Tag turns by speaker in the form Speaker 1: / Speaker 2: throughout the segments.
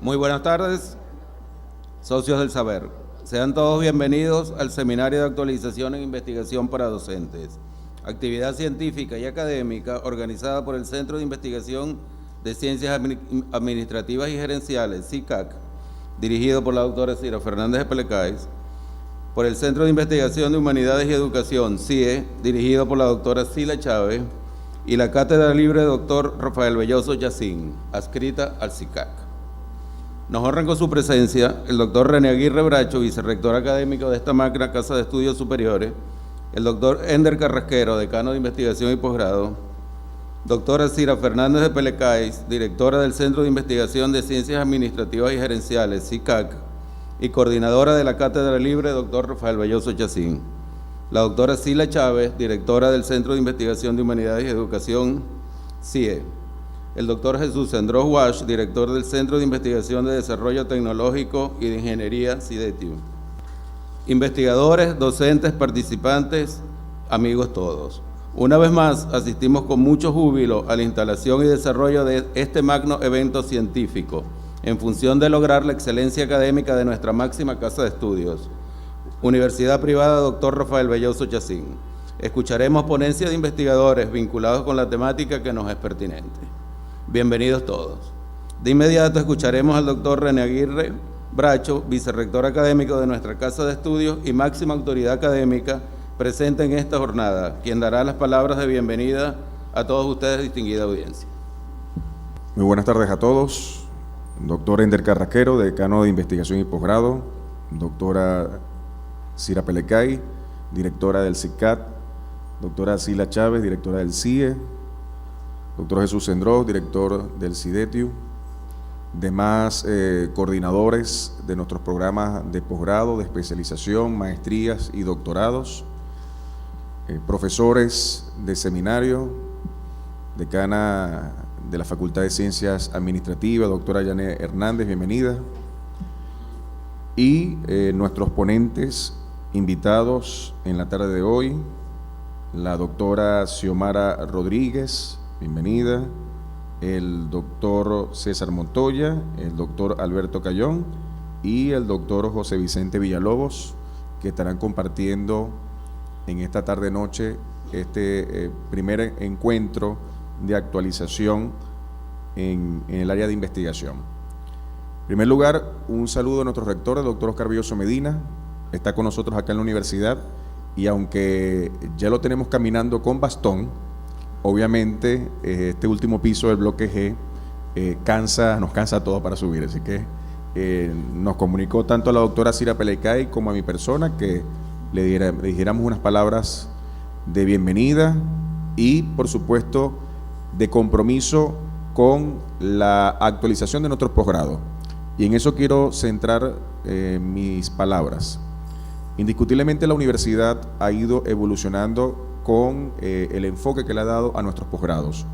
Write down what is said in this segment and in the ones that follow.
Speaker 1: Muy buenas tardes, socios del saber. Sean todos bienvenidos al Seminario de Actualización en Investigación para Docentes, actividad científica y académica organizada por el Centro de Investigación de Ciencias Administrativas y Gerenciales, CICAC, dirigido por la doctora Cira Fernández de Pelecais, por el Centro de Investigación de Humanidades y Educación, CIE, dirigido por la doctora Sila Chávez, y la Cátedra Libre Dr. Rafael Belloso Yacín, adscrita al CICAC. Nos honran con su presencia el doctor René Aguirre Bracho, vicerrector académico de esta magna Casa de Estudios Superiores, el doctor Ender Carrasquero, decano de Investigación y Posgrado, doctora Cira Fernández de Pelecais, directora del Centro de Investigación de Ciencias Administrativas y Gerenciales, CICAC, y coordinadora de la Cátedra Libre, doctor Rafael Belloso Yacín, la doctora Sila Chávez, directora del Centro de Investigación de Humanidades y Educación, CIE, el doctor Jesús Andrós Wash, director del Centro de Investigación de Desarrollo Tecnológico y de Ingeniería, CIDETIU, investigadores, docentes, participantes, amigos todos. Una vez más, asistimos con mucho júbilo a la instalación y desarrollo de este magno evento científico, en función de lograr la excelencia académica de nuestra máxima casa de estudios, Universidad Privada Dr. Rafael Belloso Yacín. Escucharemos ponencias de investigadores vinculados con la temática que nos es pertinente. Bienvenidos todos. De inmediato escucharemos al doctor René Aguirre Bracho, vicerrector académico de nuestra casa de estudios y máxima autoridad académica presente en esta jornada, quien dará las palabras de bienvenida a todos ustedes, distinguida audiencia.
Speaker 2: Muy buenas tardes a todos. Doctor Ender Carrasquero, decano de Investigación y Posgrado, doctora Cira Pelecais, directora del CICAT, doctora Sila Chávez, directora del CIE, doctor Jesús Andrós, director del CIDETIU, demás coordinadores de nuestros programas de posgrado, de especialización, maestrías y doctorados, profesores de seminario, decana de la Facultad de Ciencias Administrativas, doctora Yané Hernández, bienvenida, y nuestros ponentes invitados en la tarde de hoy, la doctora Xiomara Rodríguez, bienvenida, el doctor César Montoya, el doctor Alberto Cayón y el doctor José Vicente Villalobos, que estarán compartiendo en esta tarde-noche este primer encuentro de actualización en el área de investigación. En primer lugar, un saludo a nuestro rector, el doctor Oscar Villoso Medina, está con nosotros acá en la universidad, y aunque ya lo tenemos caminando con bastón, obviamente este último piso del bloque G nos cansa a todos para subir, así que nos comunicó tanto a la doctora Cira Pelecais como a mi persona que le dijéramos unas palabras de bienvenida y, por supuesto, de compromiso con la actualización de nuestros posgrados. Y en eso quiero centrar mis palabras. Indiscutiblemente la universidad ha ido evolucionando con el enfoque que le ha dado a nuestros posgrados.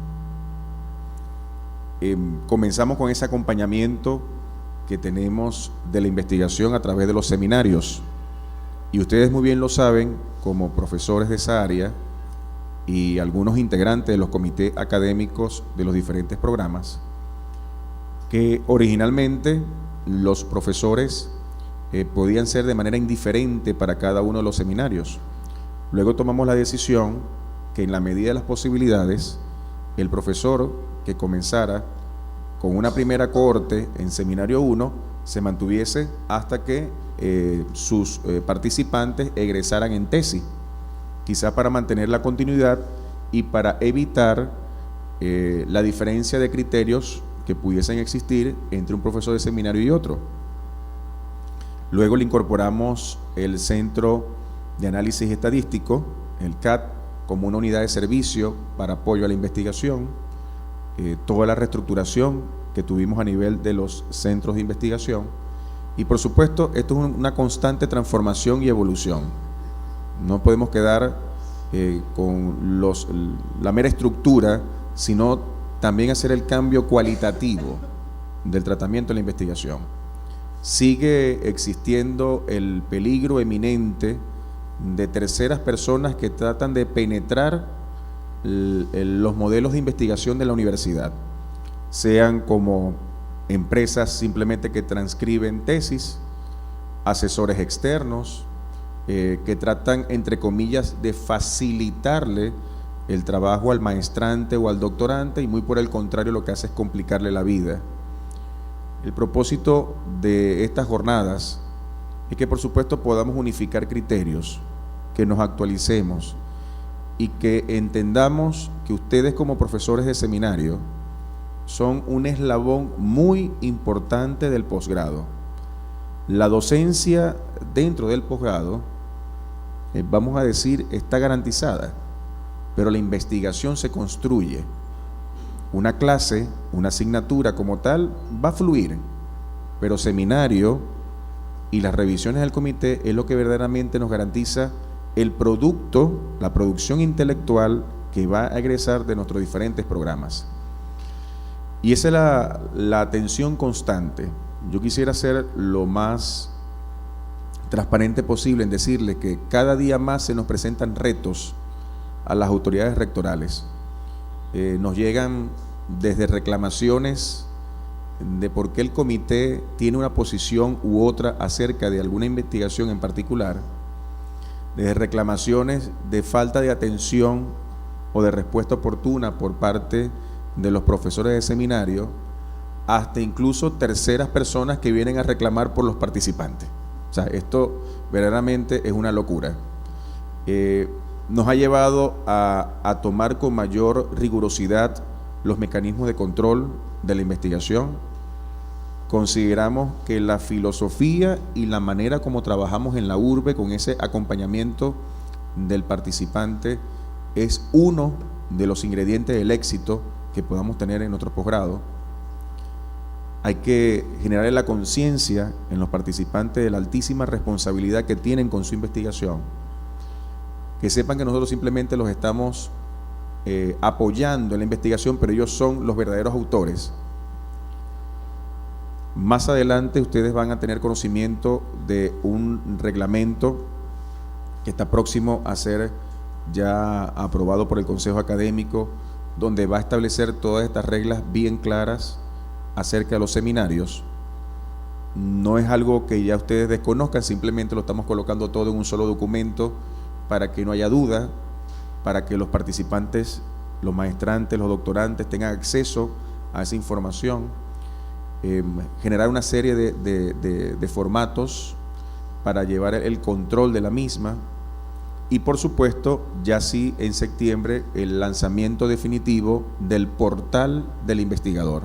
Speaker 2: Comenzamos con ese acompañamiento que tenemos de la investigación a través de los seminarios. Y ustedes muy bien lo saben, como profesores de esa área y algunos integrantes de los comités académicos de los diferentes programas, que originalmente los profesores podían ser de manera indiferente para cada uno de los seminarios. Luego tomamos la decisión que, en la medida de las posibilidades, el profesor que comenzara con una primera cohorte en seminario 1 se mantuviese hasta que sus participantes egresaran en tesis, quizá para mantener la continuidad y para evitar la diferencia de criterios que pudiesen existir entre un profesor de seminario y otro. Luego le incorporamos el Centro de Análisis Estadístico, el CAT, como una unidad de servicio para apoyo a la investigación, toda la reestructuración que tuvimos a nivel de los centros de investigación, y por supuesto esto es una constante transformación y evolución. No podemos quedar con la mera estructura, sino también hacer el cambio cualitativo del tratamiento de la investigación. Sigue existiendo el peligro eminente de terceras personas que tratan de penetrar los modelos de investigación de la universidad, sean como empresas simplemente que transcriben tesis, asesores externos, que tratan, entre comillas, de facilitarle el trabajo al maestrante o al doctorante, y muy por el contrario lo que hace es complicarle la vida. El propósito de estas jornadas es que por supuesto podamos unificar criterios, que nos actualicemos y que entendamos que ustedes como profesores de seminario son un eslabón muy importante del posgrado. La docencia dentro del posgrado, vamos a decir, está garantizada, pero la investigación se construye. Una clase, una asignatura como tal, va a fluir, pero seminario y las revisiones del comité es lo que verdaderamente nos garantiza el producto, la producción intelectual que va a egresar de nuestros diferentes programas. Y esa es la atención constante. Yo quisiera ser lo más transparente posible en decirle que cada día más se nos presentan retos a las autoridades rectorales. Nos llegan desde reclamaciones de por qué el comité tiene una posición u otra acerca de alguna investigación en particular, desde reclamaciones de falta de atención o de respuesta oportuna por parte de los profesores de seminario, hasta incluso terceras personas que vienen a reclamar por los participantes. O sea, esto verdaderamente es una locura. Nos ha llevado a tomar con mayor rigurosidad los mecanismos de control de la investigación. Consideramos que la filosofía y la manera como trabajamos en la urbe con ese acompañamiento del participante es uno de los ingredientes del éxito que podamos tener en nuestro posgrado. Hay que generar la conciencia en los participantes de la altísima responsabilidad que tienen con su investigación, que sepan que nosotros simplemente los estamos apoyando en la investigación, pero ellos son los verdaderos autores. Más adelante ustedes van a tener conocimiento de un reglamento que está próximo a ser ya aprobado por el Consejo Académico, donde va a establecer todas estas reglas bien claras acerca de los seminarios. No es algo que ya ustedes desconozcan, simplemente lo estamos colocando todo en un solo documento para que no haya duda, para que los participantes, los maestrantes, los doctorantes tengan acceso a esa información. Generar una serie de formatos para llevar el control de la misma, y por supuesto ya sí en septiembre el lanzamiento definitivo del portal del investigador.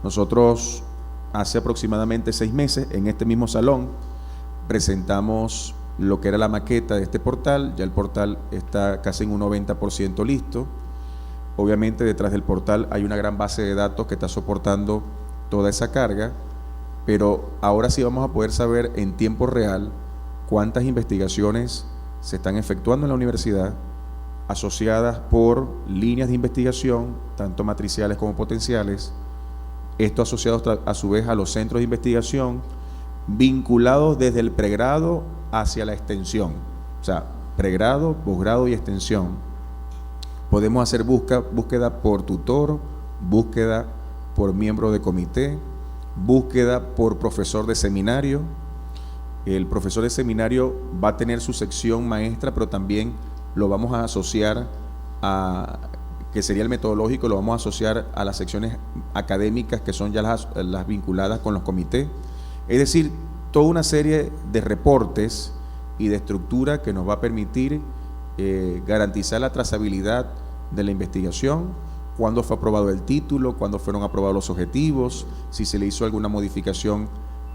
Speaker 2: Nosotros hace aproximadamente 6 meses en este mismo salón presentamos lo que era la maqueta de este portal. Ya el portal está casi en un 90% listo. Obviamente detrás del portal hay una gran base de datos que está soportando toda esa carga, pero ahora sí vamos a poder saber en tiempo real cuántas investigaciones se están efectuando en la universidad, asociadas por líneas de investigación, tanto matriciales como potenciales, esto asociado a su vez a los centros de investigación, vinculados desde el pregrado hacia la extensión, o sea, pregrado, posgrado y extensión. Podemos hacer búsqueda por tutor, búsqueda por miembro de comité, búsqueda por profesor de seminario. El profesor de seminario va a tener su sección maestra, pero también lo vamos a asociar a, que sería el metodológico, lo vamos a asociar a las secciones académicas que son ya las vinculadas con los comités. Es decir, toda una serie de reportes y de estructura que nos va a permitir garantizar la trazabilidad de la investigación, cuándo fue aprobado el título, cuándo fueron aprobados los objetivos, si se le hizo alguna modificación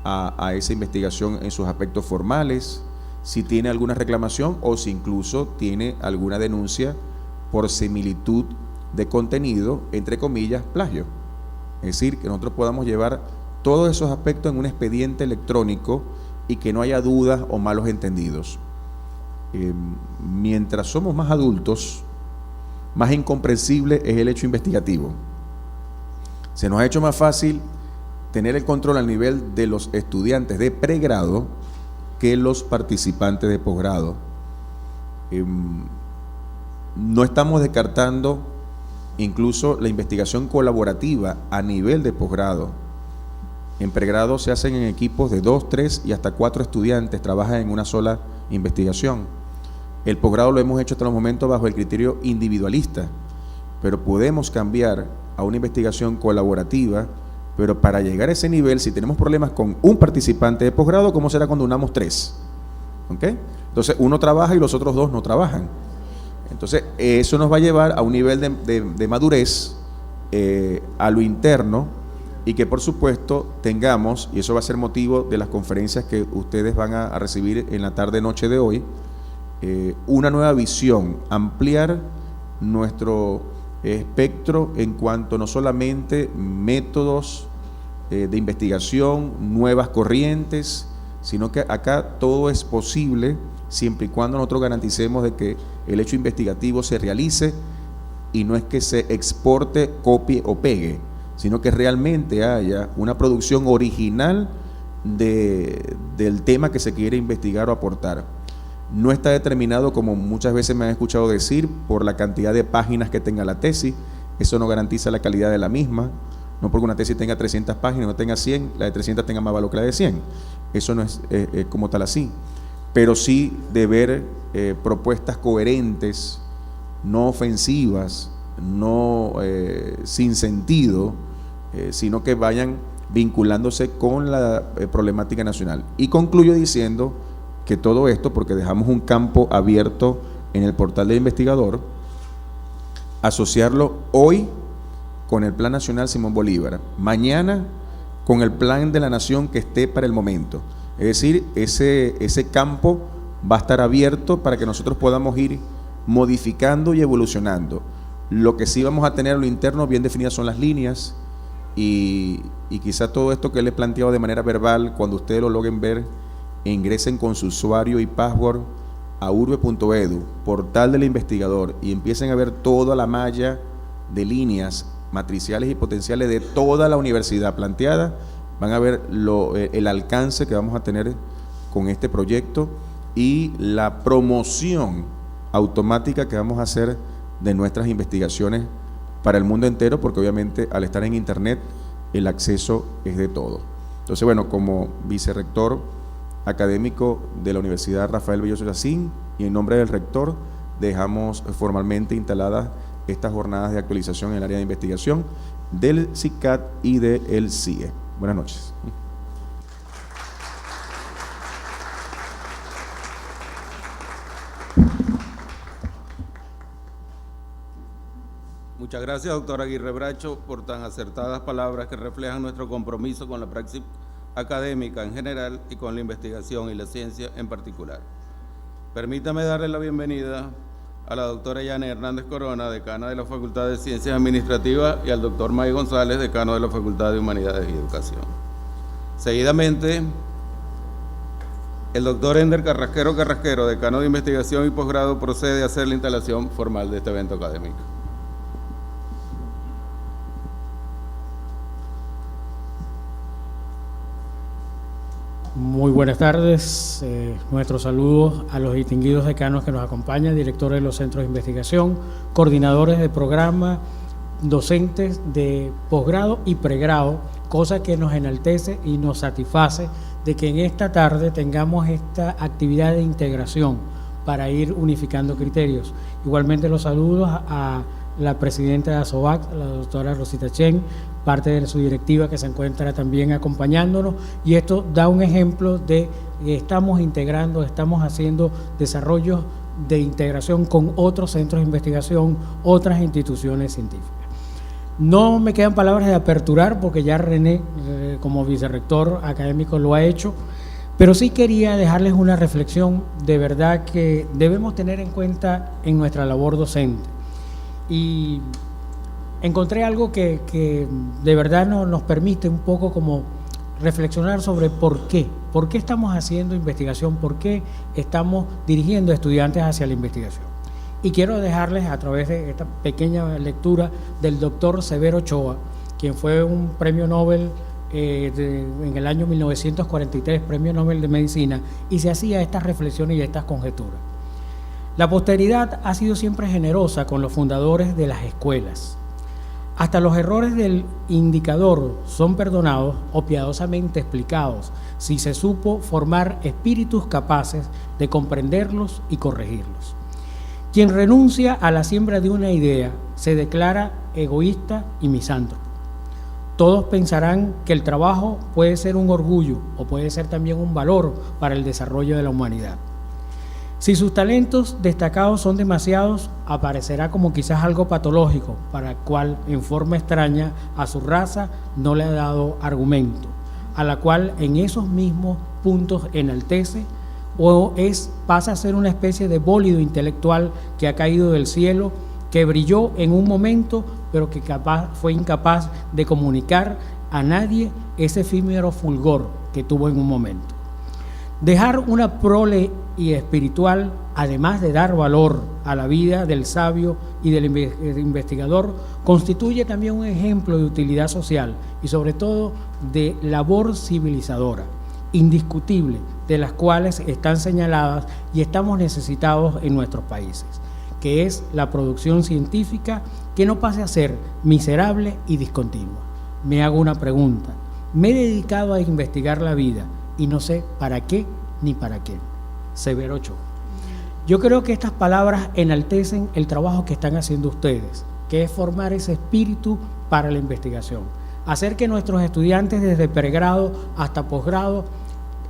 Speaker 2: a esa investigación en sus aspectos formales, si tiene alguna reclamación o si incluso tiene alguna denuncia por similitud de contenido, entre comillas, plagio. Es decir, que nosotros podamos llevar todos esos aspectos en un expediente electrónico y que no haya dudas o malos entendidos. Mientras somos más adultos, más incomprensible es el hecho investigativo. Se nos ha hecho más fácil tener el control al nivel de los estudiantes de pregrado que los participantes de posgrado. No estamos descartando incluso la investigación colaborativa a nivel de posgrado. En pregrado se hacen en equipos de 2, 3 y hasta 4 estudiantes, trabajan en una sola investigación. El posgrado lo hemos hecho hasta el momento bajo el criterio individualista, pero podemos cambiar a una investigación colaborativa, pero para llegar a ese nivel, si tenemos problemas con un participante de posgrado, ¿cómo será cuando unamos 3? ¿Ok? Entonces, uno trabaja y los otros 2 no trabajan. Entonces, eso nos va a llevar a un nivel de madurez a lo interno, y que por supuesto tengamos, y eso va a ser motivo de las conferencias que ustedes van a recibir en la tarde-noche de hoy, una nueva visión, ampliar nuestro espectro en cuanto no solamente métodos de investigación, nuevas corrientes, sino que acá todo es posible siempre y cuando nosotros garanticemos de que el hecho investigativo se realice y no es que se exporte, copie o pegue, sino que realmente haya una producción original del tema que se quiere investigar o aportar. No está determinado, como muchas veces me han escuchado decir, por la cantidad de páginas que tenga la tesis. Eso no garantiza la calidad de la misma. No porque una tesis tenga 300 páginas, no tenga 100, la de 300 tenga más valor que la de 100. Eso no es como tal así. Pero sí de ver propuestas coherentes, no ofensivas, no sin sentido, sino que vayan vinculándose con la problemática nacional. Y concluyo diciendo que todo esto, porque dejamos un campo abierto en el portal del investigador, asociarlo hoy con el Plan Nacional Simón Bolívar, mañana con el Plan de la Nación que esté para el momento. Es decir, ese campo va a estar abierto para que nosotros podamos ir modificando y evolucionando. Lo que sí vamos a tener en lo interno bien definidas son las líneas, y quizá todo esto que les he planteado de manera verbal, cuando ustedes lo logren ver, ingresen con su usuario y password a urbe.edu, portal del investigador, y empiecen a ver toda la malla de líneas matriciales y potenciales de toda la universidad planteada. Van a ver el alcance que vamos a tener con este proyecto y la promoción automática que vamos a hacer de nuestras investigaciones para el mundo entero, porque obviamente al estar en internet el acceso es de todo. Entonces, bueno, como vicerrector académico de la Universidad Rafael Belloso Chacín y en nombre del rector, dejamos formalmente instaladas estas jornadas de actualización en el área de investigación del CICAD y del CIE. Buenas noches.
Speaker 1: Muchas gracias, doctor Aguirre Bracho, por tan acertadas palabras que reflejan nuestro compromiso con la praxis académica en general y con la investigación y la ciencia en particular. Permítame darle la bienvenida a la doctora Yana Hernández Corona, decana de la Facultad de Ciencias Administrativas, y al doctor May González, decano de la Facultad de Humanidades y Educación. Seguidamente, el doctor Ender Carrasquero, decano de Investigación y Posgrado, procede a hacer la instalación formal de este evento académico.
Speaker 3: Muy buenas tardes, nuestros saludos a los distinguidos decanos que nos acompañan, directores de los centros de investigación, coordinadores de programa, docentes de posgrado y pregrado, cosa que nos enaltece y nos satisface de que en esta tarde tengamos esta actividad de integración para ir unificando criterios. Igualmente los saludos a la presidenta de ASOVAC, la doctora Rosita Chen, parte de su directiva que se encuentra también acompañándonos, y esto da un ejemplo de que estamos integrando, estamos haciendo desarrollos de integración con otros centros de investigación, otras instituciones científicas. No me quedan palabras de aperturar porque ya René, como vicerrector académico, lo ha hecho, pero sí quería dejarles una reflexión de verdad que debemos tener en cuenta en nuestra labor docente. Y encontré algo que de verdad nos permite un poco como reflexionar sobre por qué estamos haciendo investigación, por qué estamos dirigiendo a estudiantes hacia la investigación. Y quiero dejarles a través de esta pequeña lectura del doctor Severo Ochoa, quien fue un premio Nobel en el año 1943, premio Nobel de Medicina, y se hacía estas reflexiones y estas conjeturas. La posteridad ha sido siempre generosa con los fundadores de las escuelas. Hasta los errores del indicador son perdonados o piadosamente explicados si se supo formar espíritus capaces de comprenderlos y corregirlos. Quien renuncia a la siembra de una idea se declara egoísta y misántropo. Todos pensarán que el trabajo puede ser un orgullo o puede ser también un valor para el desarrollo de la humanidad. Si sus talentos destacados son demasiados, aparecerá como quizás algo patológico, para el cual en forma extraña a su raza no le ha dado argumento, a la cual en esos mismos puntos enaltece, o pasa a ser una especie de bólido intelectual que ha caído del cielo, que brilló en un momento, pero que fue incapaz de comunicar a nadie ese efímero fulgor que tuvo en un momento. Dejar una prole y espiritual, además de dar valor a la vida del sabio y del investigador, constituye también un ejemplo de utilidad social y sobre todo de labor civilizadora, indiscutible, de las cuales están señaladas y estamos necesitados en nuestros países, que es la producción científica que no pase a ser miserable y discontinua. Me hago una pregunta. Me he dedicado a investigar la vida y no sé para qué ni para qué. Severo Ochoa. Yo creo que estas palabras enaltecen el trabajo que están haciendo ustedes, que es formar ese espíritu para la investigación, hacer que nuestros estudiantes desde pregrado hasta posgrado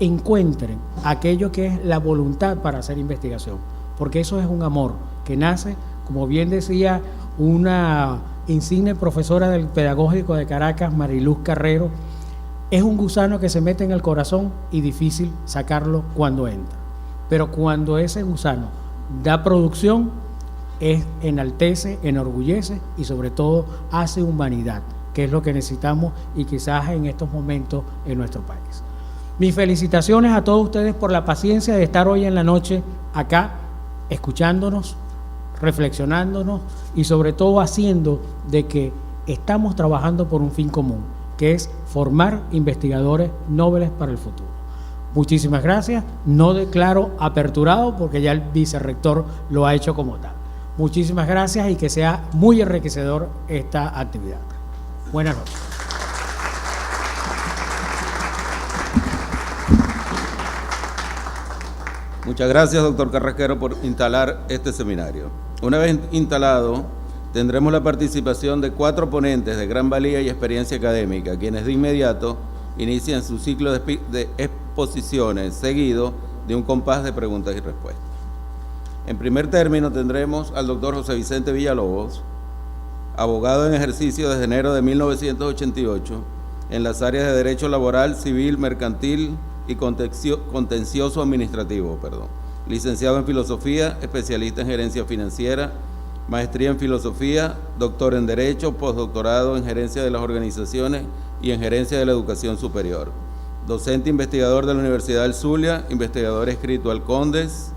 Speaker 3: encuentren aquello que es la voluntad para hacer investigación, porque eso es un amor que nace, como bien decía una insigne profesora del Pedagógico de Caracas, Mariluz Carrero, es un gusano que se mete en el corazón y difícil sacarlo cuando entra. Pero cuando ese gusano da producción, enaltece, enorgullece y sobre todo hace humanidad, que es lo que necesitamos y quizás en estos momentos en nuestro país. Mis felicitaciones a todos ustedes por la paciencia de estar hoy en la noche acá, escuchándonos, reflexionándonos y sobre todo haciendo de que estamos trabajando por un fin común, que es formar investigadores nobles para el futuro. Muchísimas gracias. No declaro aperturado porque ya el vicerrector lo ha hecho como tal. Muchísimas gracias y que sea muy enriquecedor esta actividad. Buenas noches.
Speaker 1: Muchas gracias, doctor Carrasquero, por instalar este seminario. Una vez instalado, tendremos la participación de 4 ponentes de gran valía y experiencia académica, quienes de inmediato inician su ciclo de exposiciones, seguido de un compás de preguntas y respuestas. En primer término tendremos al doctor José Vicente Villalobos, abogado en ejercicio desde enero de 1988 en las áreas de Derecho Laboral, Civil, Mercantil y Contencioso Administrativo, licenciado en Filosofía, especialista en Gerencia Financiera, maestría en Filosofía, doctor en Derecho, postdoctorado en Gerencia de las Organizaciones y en Gerencia de la Educación Superior. Docente investigador de la Universidad del Zulia, investigador adscrito al CONDES,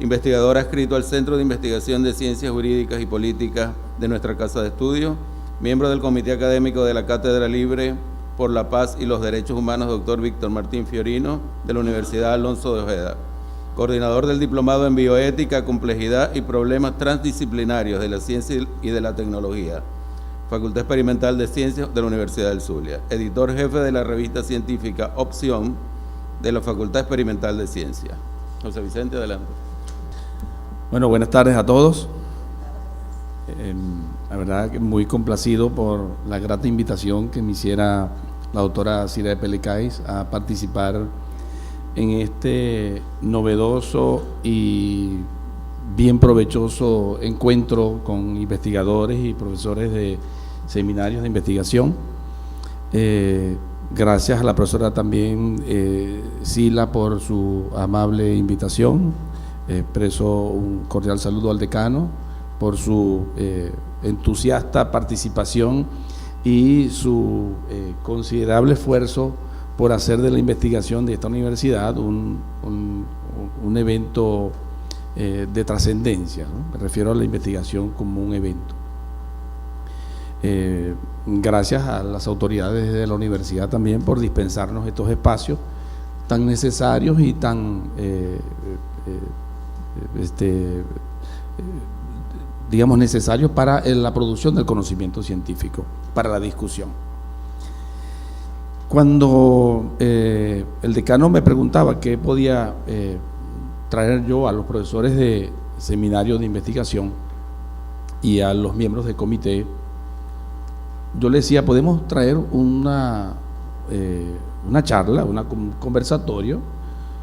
Speaker 1: investigador adscrito al Centro de Investigación de Ciencias Jurídicas y Políticas de nuestra Casa de Estudio, miembro del Comité Académico de la Cátedra Libre por la Paz y los Derechos Humanos, doctor Víctor Martín Fiorino, de la Universidad Alonso de Ojeda, coordinador del Diplomado en Bioética, Complejidad y Problemas Transdisciplinarios de la Ciencia y de la Tecnología, Facultad Experimental de Ciencias de la Universidad del Zulia, editor jefe de la revista científica Opción de la Facultad Experimental de Ciencias. José Vicente, adelante.
Speaker 4: Bueno, buenas tardes a todos. La verdad que muy complacido por la grata invitación que me hiciera la doctora Cira de Pelecais a participar en este novedoso y bien provechoso encuentro con investigadores y profesores de seminarios de investigación. Gracias a la profesora también Sila por su amable invitación. Expreso un cordial saludo al decano por su entusiasta participación y su considerable esfuerzo por hacer de la investigación de esta universidad un evento de trascendencia, ¿no? Me refiero a la investigación como un evento. Gracias a las autoridades de la universidad también por dispensarnos estos espacios tan necesarios y tan digamos, necesarios para la producción del conocimiento científico, para la discusión. Cuando el decano me preguntaba qué podía traer yo a los profesores de seminarios de investigación y a los miembros del comité, yo le decía, podemos traer una charla, un conversatorio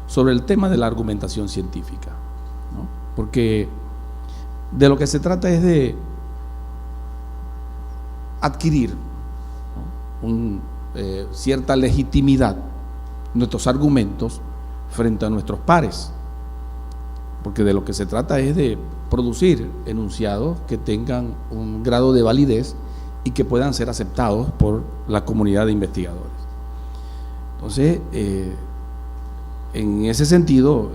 Speaker 4: sobre el tema de la argumentación científica, ¿no? Porque de lo que se trata es de adquirir, ¿no?, cierta legitimidad, nuestros argumentos frente a nuestros pares, porque de lo que se trata es de producir enunciados que tengan un grado de validez y que puedan ser aceptados por la comunidad de investigadores. Entonces, en ese sentido,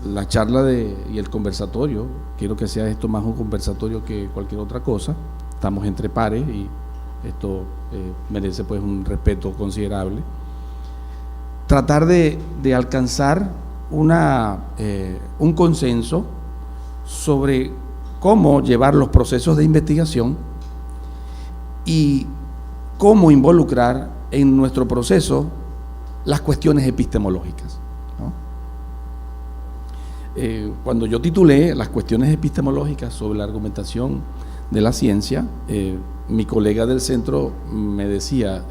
Speaker 4: la charla y el conversatorio, quiero que sea esto más un conversatorio que cualquier otra cosa, estamos entre pares y esto merece pues un respeto considerable. Tratar de alcanzar un consenso sobre cómo llevar los procesos de investigación y cómo involucrar en nuestro proceso las cuestiones epistemológicas, ¿no? Cuando yo titulé las cuestiones epistemológicas sobre la argumentación de la ciencia, mi colega del centro me decía,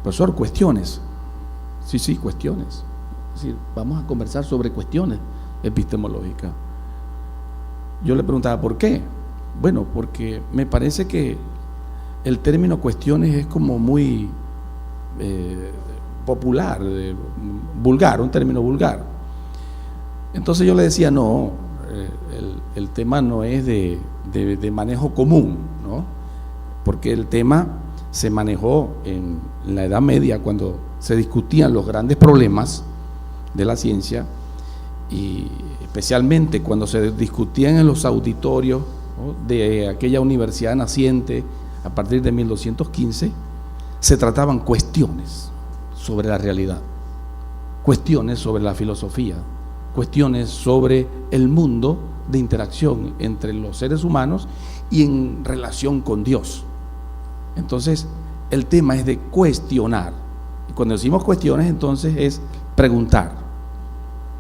Speaker 4: profesor, cuestiones. Sí, cuestiones. Es decir, vamos a conversar sobre cuestiones epistemológicas. Yo le preguntaba, ¿por qué? Bueno, porque me parece que el término cuestiones es como muy popular, vulgar, un término vulgar. Entonces yo le decía, no, el tema no es de manejo común, ¿no? Porque el tema se manejó en la Edad Media, cuando se discutían los grandes problemas de la ciencia, y especialmente cuando se discutían en los auditorios, ¿no?, de aquella universidad naciente a partir de 1215, se trataban cuestiones sobre la realidad, cuestiones sobre la filosofía, cuestiones sobre el mundo de interacción entre los seres humanos y en relación con Dios. Entonces, el tema es de cuestionar. Y cuando decimos cuestiones, entonces es preguntar.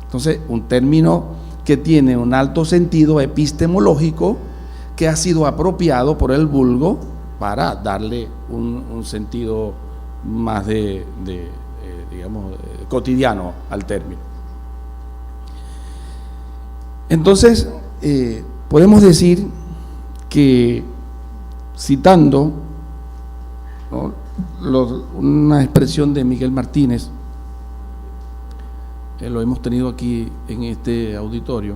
Speaker 4: Entonces, un término que tiene un alto sentido epistemológico que ha sido apropiado por el vulgo para darle un sentido más digamos, cotidiano al término. Entonces, podemos decir que, citando, ¿no?, una expresión de Miguel Martínez, lo hemos tenido aquí en este auditorio,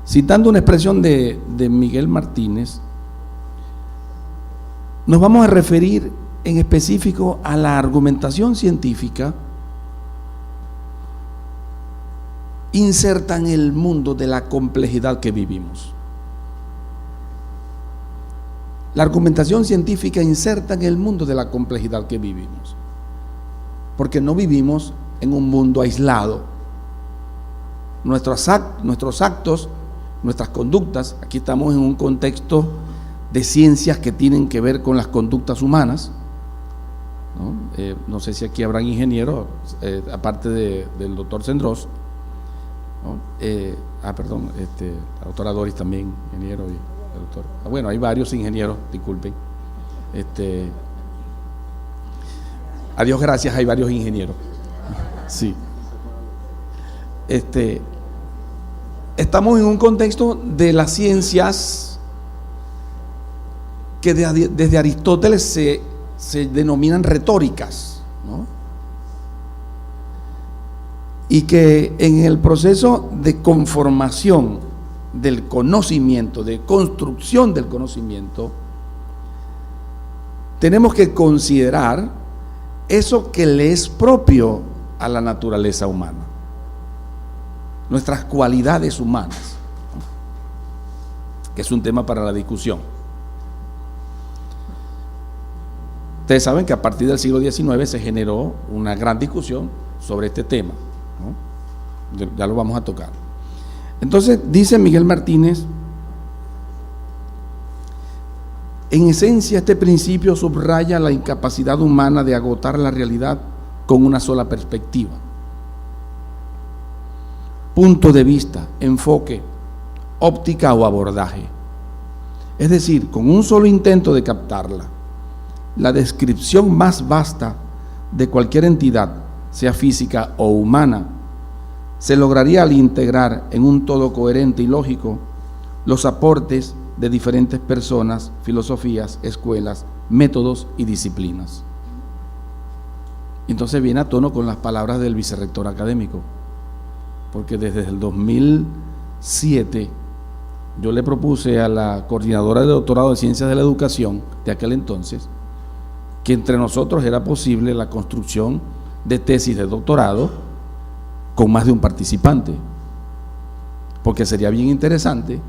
Speaker 4: citando una expresión de Miguel Martínez, nos vamos a referir en específico a la argumentación científica inserta en el mundo de la complejidad que vivimos. La argumentación científica inserta en el mundo de la complejidad que vivimos, porque no vivimos en un mundo aislado. Nuestros actos, nuestras conductas, aquí estamos en un contexto de ciencias que tienen que ver con las conductas humanas, ¿no? No sé si aquí habrán ingenieros, aparte del doctor Sendros, ¿no? Perdón, la doctora Doris también, ingeniero, y el doctor. Bueno, hay varios ingenieros, disculpen. A Dios gracias, hay varios ingenieros. Sí. Estamos en un contexto de las ciencias que desde Aristóteles se denominan retóricas, ¿no? Y que en el proceso de conformación del conocimiento, de construcción del conocimiento, tenemos que considerar eso que le es propio a la naturaleza humana, nuestras cualidades humanas, que es un tema para la discusión. Ustedes saben que a partir del siglo XIX se generó una gran discusión sobre este tema, ¿no? Ya lo vamos a tocar. Entonces dice Miguel Martínez En esencia, este principio subraya la incapacidad humana de agotar la realidad con una sola perspectiva, punto de vista, enfoque, óptica o abordaje. Es decir, con un solo intento de captarla, la descripción más vasta de cualquier entidad, sea física o humana, se lograría al integrar en un todo coherente y lógico los aportes de diferentes personas, filosofías, escuelas, métodos y disciplinas. Entonces viene a tono con las palabras del vicerrector académico, porque desde el 2007 yo le propuse a la coordinadora de doctorado de Ciencias de la Educación de aquel entonces que entre nosotros era posible la construcción de tesis de doctorado con más de un participante, porque sería bien interesante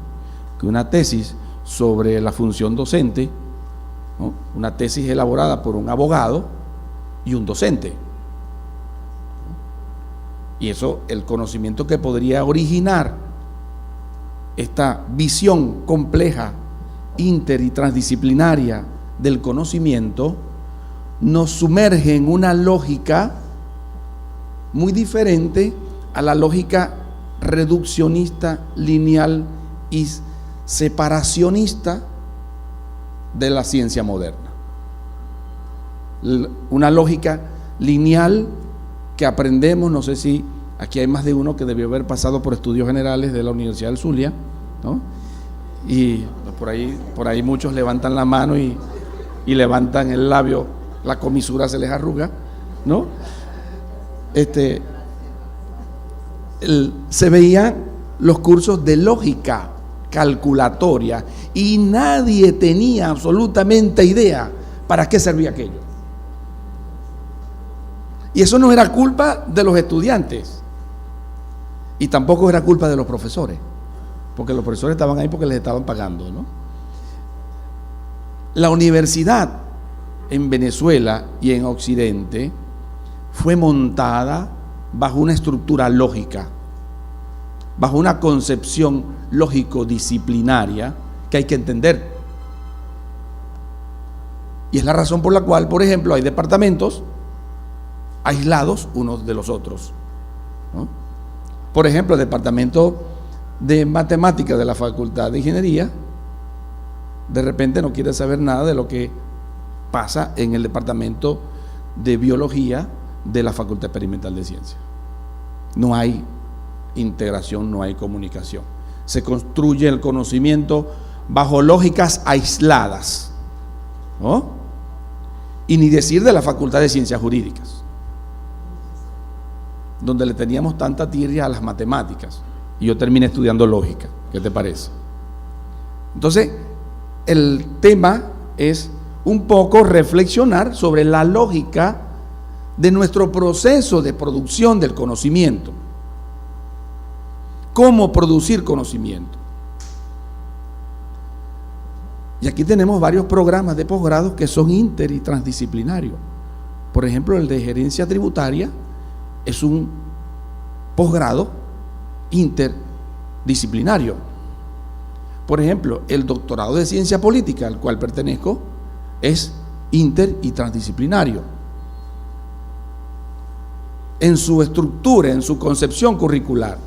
Speaker 4: que una tesis sobre la función docente, ¿no?, una tesis elaborada por un abogado y un docente, y eso, el conocimiento que podría originar esta visión compleja, inter y transdisciplinaria del conocimiento, nos sumerge en una lógica muy diferente a la lógica reduccionista, lineal y separacionista de la ciencia moderna. Una lógica lineal que aprendemos, no sé si aquí hay más de uno que debió haber pasado por estudios generales de la Universidad del Zulia, ¿no? Y por ahí muchos levantan la mano y levantan el labio, la comisura se les arruga, ¿no? Se veían los cursos de lógica calculatoria y nadie tenía absolutamente idea para qué servía aquello. Y eso no era culpa de los estudiantes y tampoco era culpa de los profesores, porque los profesores estaban ahí porque les estaban pagando, ¿no? La universidad en Venezuela y en Occidente fue montada bajo una estructura lógica, bajo una concepción lógico-disciplinaria que hay que entender. Y es la razón por la cual, por ejemplo, hay departamentos aislados unos de los otros, ¿no? Por ejemplo, el departamento de matemáticas de la Facultad de Ingeniería de repente no quiere saber nada de lo que pasa en el departamento de biología de la Facultad Experimental de Ciencias. No hay integración, no hay comunicación. Se construye el conocimiento bajo lógicas aisladas, ¿no? Y ni decir de la Facultad de Ciencias Jurídicas, donde le teníamos tanta tirria a las matemáticas, y yo terminé estudiando lógica. ¿Qué te parece? Entonces, el tema es un poco reflexionar sobre la lógica de nuestro proceso de producción del conocimiento. ¿Cómo producir conocimiento? Y aquí tenemos varios programas de posgrado que son inter y transdisciplinarios. Por ejemplo, el de gerencia tributaria es un posgrado interdisciplinario. Por ejemplo, el doctorado de ciencia política al cual pertenezco es inter y transdisciplinario en su estructura, en su concepción curricular.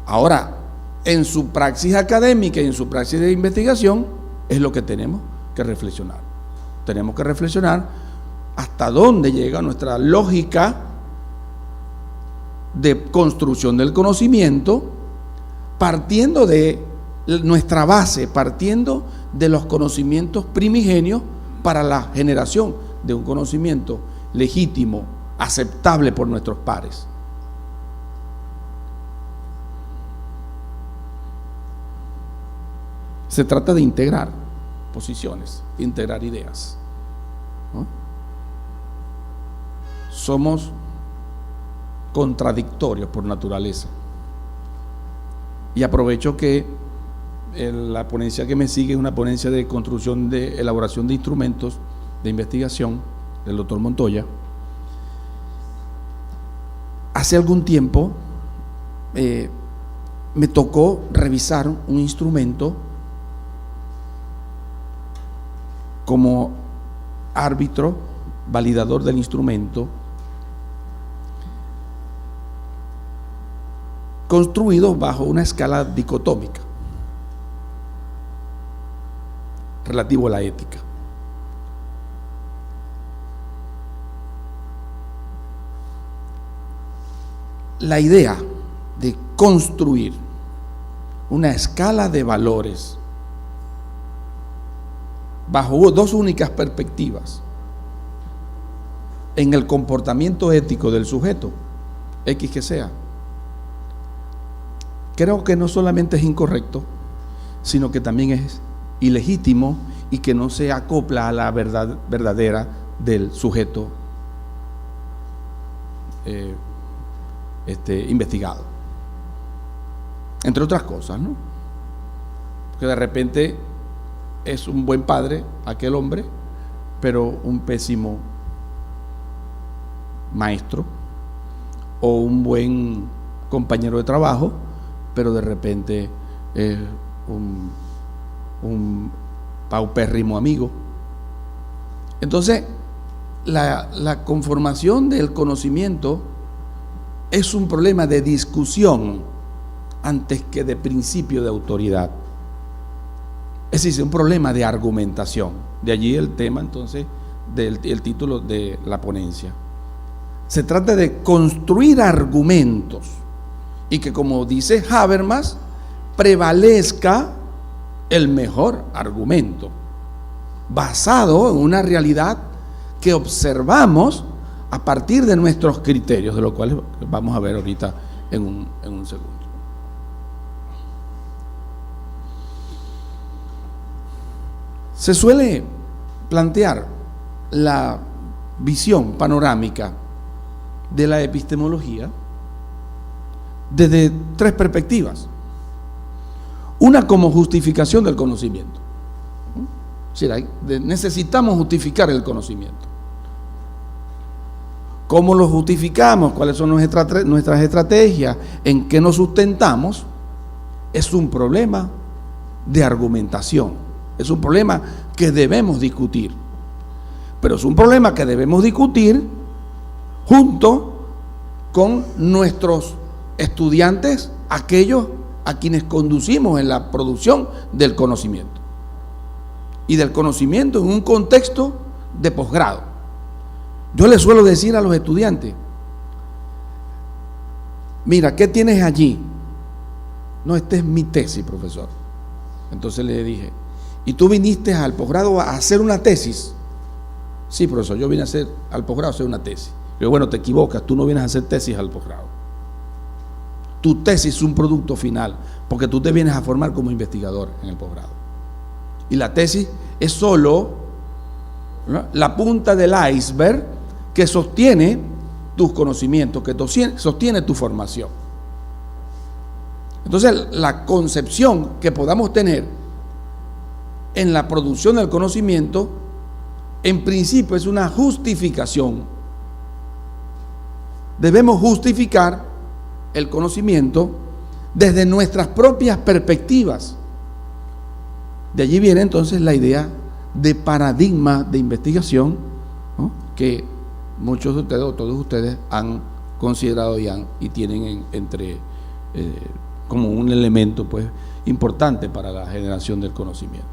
Speaker 4: Ahora, en su praxis académica y en su praxis de investigación es lo que tenemos que reflexionar. Tenemos que reflexionar hasta dónde llega nuestra lógica de construcción del conocimiento, partiendo de nuestra base, partiendo de los conocimientos primigenios para la generación de un conocimiento legítimo, aceptable por nuestros pares. Se trata de integrar posiciones, integrar ideas, ¿no? Somos contradictorios por naturaleza. Y aprovecho que la ponencia que me sigue es una ponencia de construcción, de elaboración de instrumentos de investigación del doctor Montoya. Hace algún tiempo me tocó revisar un instrumento como árbitro, validador del instrumento, construido bajo una escala dicotómica relativo a la ética. La idea de construir una escala de valores bajo dos únicas perspectivas en el comportamiento ético del sujeto, X que sea, creo que no solamente es incorrecto, sino que también es ilegítimo y que no se acopla a la verdad verdadera del sujeto investigado. Entre otras cosas, ¿no? Porque de repente es un buen padre aquel hombre, pero un pésimo maestro, o un buen compañero de trabajo, pero de repente es un paupérrimo amigo. Entonces, la conformación del conocimiento es un problema de discusión antes que de principio de autoridad. Es decir, un problema de argumentación. De allí el tema, entonces, el título de la ponencia. Se trata de construir argumentos y que, como dice Habermas, prevalezca el mejor argumento, basado en una realidad que observamos a partir de nuestros criterios, de lo cual vamos a ver ahorita en un segundo. Se suele plantear la visión panorámica de la epistemología desde tres perspectivas. Una como justificación del conocimiento. Es decir, necesitamos justificar el conocimiento. ¿Cómo lo justificamos? ¿Cuáles son nuestras estrategias? ¿En qué nos sustentamos? Es un problema de argumentación. Es un problema que debemos discutir. Pero es un problema que debemos discutir junto con nuestros estudiantes, aquellos a quienes conducimos en la producción del conocimiento. Y del conocimiento en un contexto de posgrado. Yo les suelo decir a los estudiantes: mira, ¿qué tienes allí? No, esta es mi tesis, profesor. Entonces le dije: ¿y tú viniste al posgrado a hacer una tesis? Sí, profesor, yo vine al posgrado a hacer una tesis. Yo, bueno, te equivocas, tú no vienes a hacer tesis al posgrado. Tu tesis es un producto final, porque tú te vienes a formar como investigador en el posgrado. Y la tesis es solo, ¿no?, la punta del iceberg que sostiene tus conocimientos, que sostiene tu formación. Entonces, la concepción que podamos tener en la producción del conocimiento, en principio es una justificación. Debemos justificar el conocimiento desde nuestras propias perspectivas. De allí viene entonces la idea de paradigma de investigación, ¿no?, que muchos de ustedes o todos ustedes han considerado y tienen como un elemento, pues, importante para la generación del conocimiento.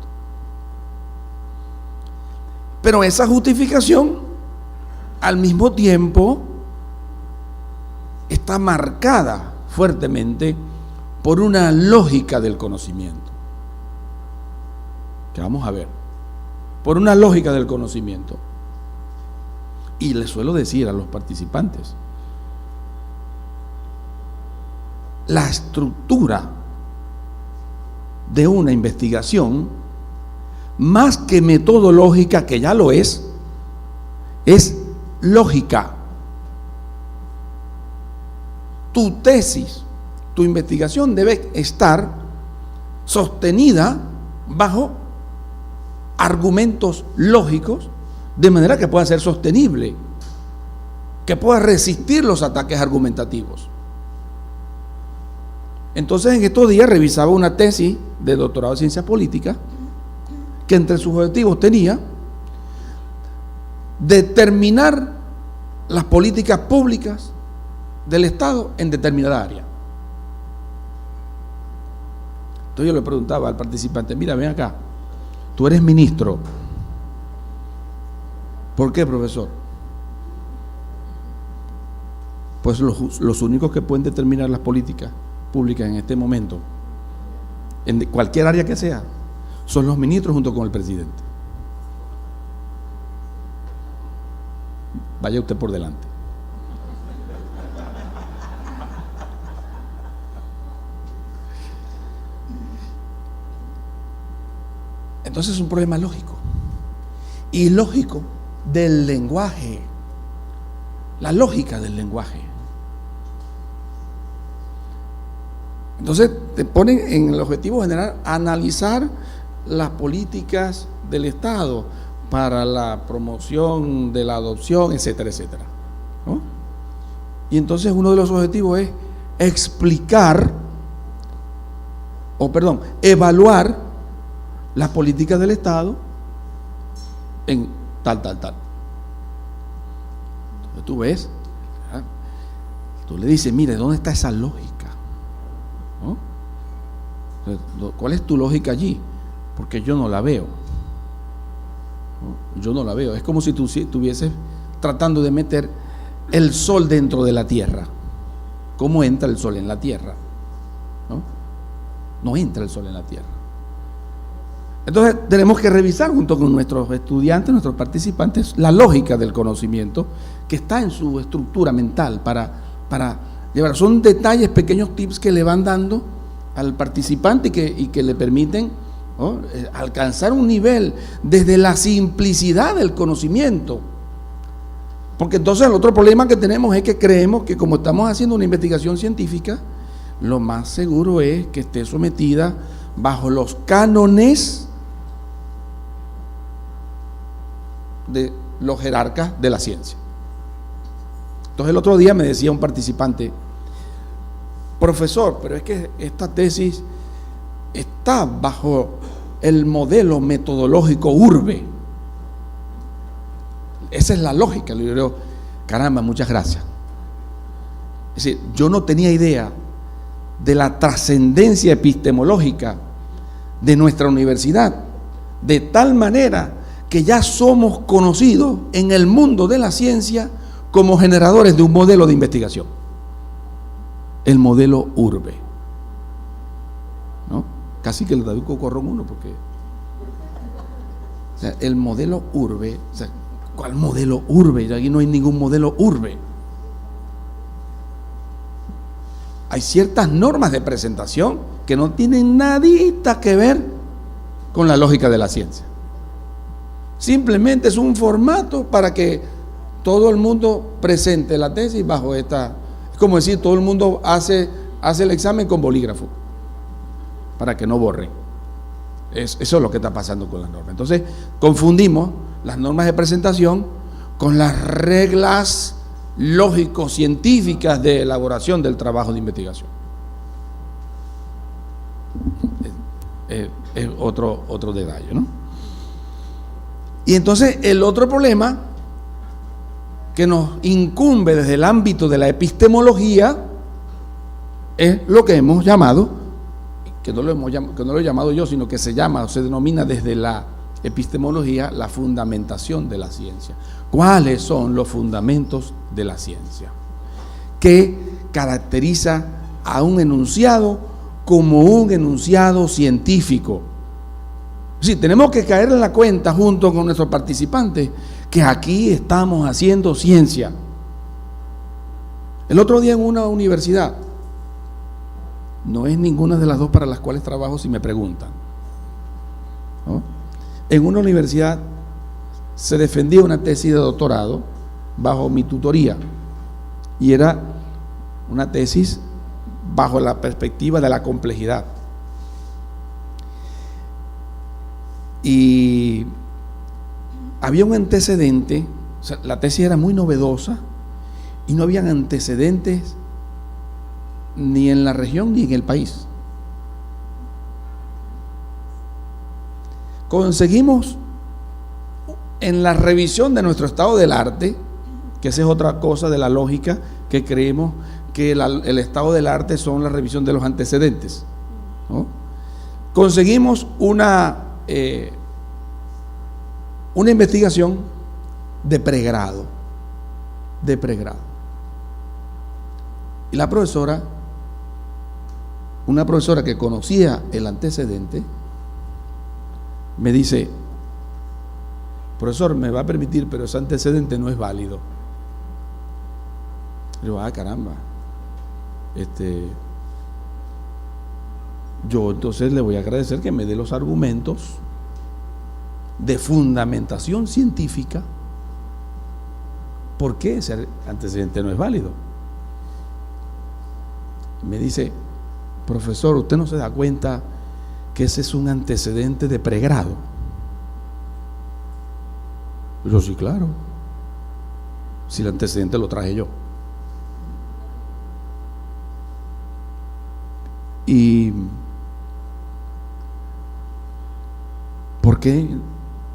Speaker 4: Pero esa justificación al mismo tiempo está marcada fuertemente por una lógica del conocimiento, que vamos a ver, por una lógica del conocimiento. Y les suelo decir a los participantes: la estructura de una investigación, más que metodológica, que ya lo es lógica. Tu tesis, tu investigación debe estar sostenida bajo argumentos lógicos, de manera que pueda ser sostenible, que pueda resistir los ataques argumentativos. Entonces, en estos días revisaba una tesis de doctorado en ciencias políticas que entre sus objetivos tenía determinar las políticas públicas del Estado en determinada área. Entonces yo le preguntaba al participante, mira, ven acá, tú eres ministro. ¿Por qué, profesor? Pues los únicos que pueden determinar las políticas públicas en este momento, en cualquier área que sea, son los ministros junto con el presidente. Vaya usted por delante. Entonces es un problema lógico. Y lógico del lenguaje. La lógica del lenguaje. Entonces te ponen en el objetivo general analizar las políticas del Estado para la promoción de la adopción, etcétera, etcétera, ¿no? Y entonces uno de los objetivos es evaluar las políticas del Estado en tal. Entonces tú ves, tú le dices, mire, ¿dónde está esa lógica? ¿No? ¿Cuál es tu lógica allí? Porque yo no la veo. ¿No? Yo no la veo. Es como si tú estuvieses tratando de meter el sol dentro de la tierra. ¿Cómo entra el sol en la tierra? No entra el sol en la tierra. Entonces tenemos que revisar junto con nuestros estudiantes, nuestros participantes, la lógica del conocimiento que está en su estructura mental para llevar. Son detalles, pequeños tips que le van dando al participante y que le permiten, ¿no?, alcanzar un nivel desde la simplicidad del conocimiento. Porque entonces el otro problema que tenemos es que creemos que como estamos haciendo una investigación científica, lo más seguro es que esté sometida bajo los cánones de los jerarcas de la ciencia. Entonces el otro día me decía un participante, profesor, pero es que esta tesis está bajo el modelo metodológico URBE. Esa es la lógica. Le digo, caramba, muchas gracias. Es decir, yo no tenía idea de la trascendencia epistemológica de nuestra universidad, de tal manera que ya somos conocidos en el mundo de la ciencia como generadores de un modelo de investigación, el modelo URBE, ¿no? Casi que le doy cocorrón uno, porque, o sea, el modelo URBE, o sea, ¿cuál modelo URBE? Aquí no hay ningún modelo URBE. Hay ciertas normas de presentación que no tienen nadita que ver con la lógica de la ciencia. Simplemente es un formato para que todo el mundo presente la tesis bajo esta. Es como decir, todo el mundo hace el examen con bolígrafo para que no borren. Eso es lo que está pasando con las normas. Entonces confundimos las normas de presentación con las reglas lógico-científicas de elaboración del trabajo de investigación. Es otro detalle, ¿no? Y entonces el otro problema que nos incumbe desde el ámbito de la epistemología es lo que hemos llamado, que no lo he llamado yo, sino que se llama o se denomina desde la epistemología la fundamentación de la ciencia. ¿Cuáles son los fundamentos de la ciencia? ¿Qué caracteriza a un enunciado como un enunciado científico? Sí, tenemos que caer en la cuenta junto con nuestros participantes que aquí estamos haciendo ciencia. El otro día en una universidad, no es ninguna de las dos para las cuales trabajo si me preguntan, ¿no? En una universidad se defendía una tesis de doctorado bajo mi tutoría y era una tesis bajo la perspectiva de la complejidad. Y había un antecedente, o sea, la tesis era muy novedosa y no habían antecedentes ni en la región ni en el país. Conseguimos en la revisión de nuestro estado del arte, que esa es otra cosa de la lógica, que creemos que el estado del arte son la revisión de los antecedentes, ¿no? Conseguimos una investigación de pregrado. Y la profesora, una profesora que conocía el antecedente, me dice: profesor, me va a permitir, pero ese antecedente no es válido. Y yo, caramba. Yo entonces le voy a agradecer que me dé los argumentos de fundamentación científica por qué ese antecedente no es válido. Me dice: profesor, ¿usted no se da cuenta que ese es un antecedente de pregrado? Yo, sí, claro, si el antecedente lo traje yo. ¿Y por qué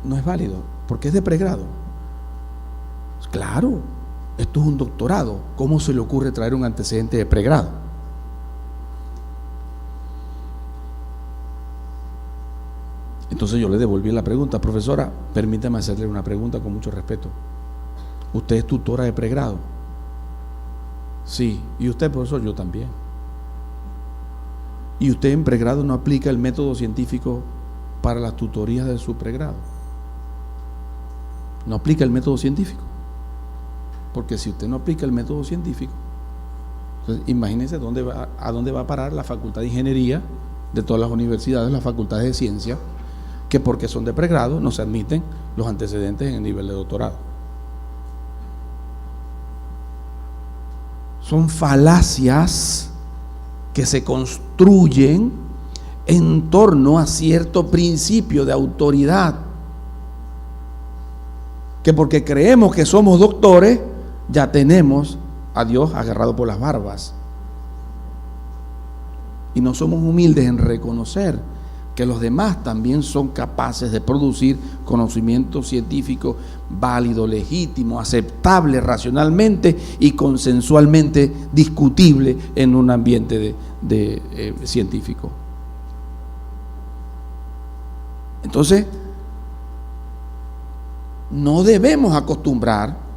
Speaker 4: no es válido? Porque es de pregrado. Claro, esto es un doctorado. ¿Cómo se le ocurre traer un antecedente de pregrado? Entonces yo le devolví la pregunta: profesora, permítame hacerle una pregunta con mucho respeto. ¿Usted es tutora de pregrado? Sí. ¿Y usted, profesor? Yo también. ¿Y usted en pregrado no aplica el método científico para las tutorías de su pregrado? No aplica el método científico. Porque si usted no aplica el método científico, entonces imagínense a dónde va a parar la Facultad de Ingeniería de todas las universidades, las facultades de ciencia, que porque son de pregrado no se admiten los antecedentes en el nivel de doctorado. Son falacias que se construyen en torno a cierto principio de autoridad, que porque creemos que somos doctores ya tenemos a Dios agarrado por las barbas, y no somos humildes en reconocer que los demás también son capaces de producir conocimiento científico válido, legítimo, aceptable racionalmente y consensualmente discutible en un ambiente científico. Entonces, no debemos acostumbrar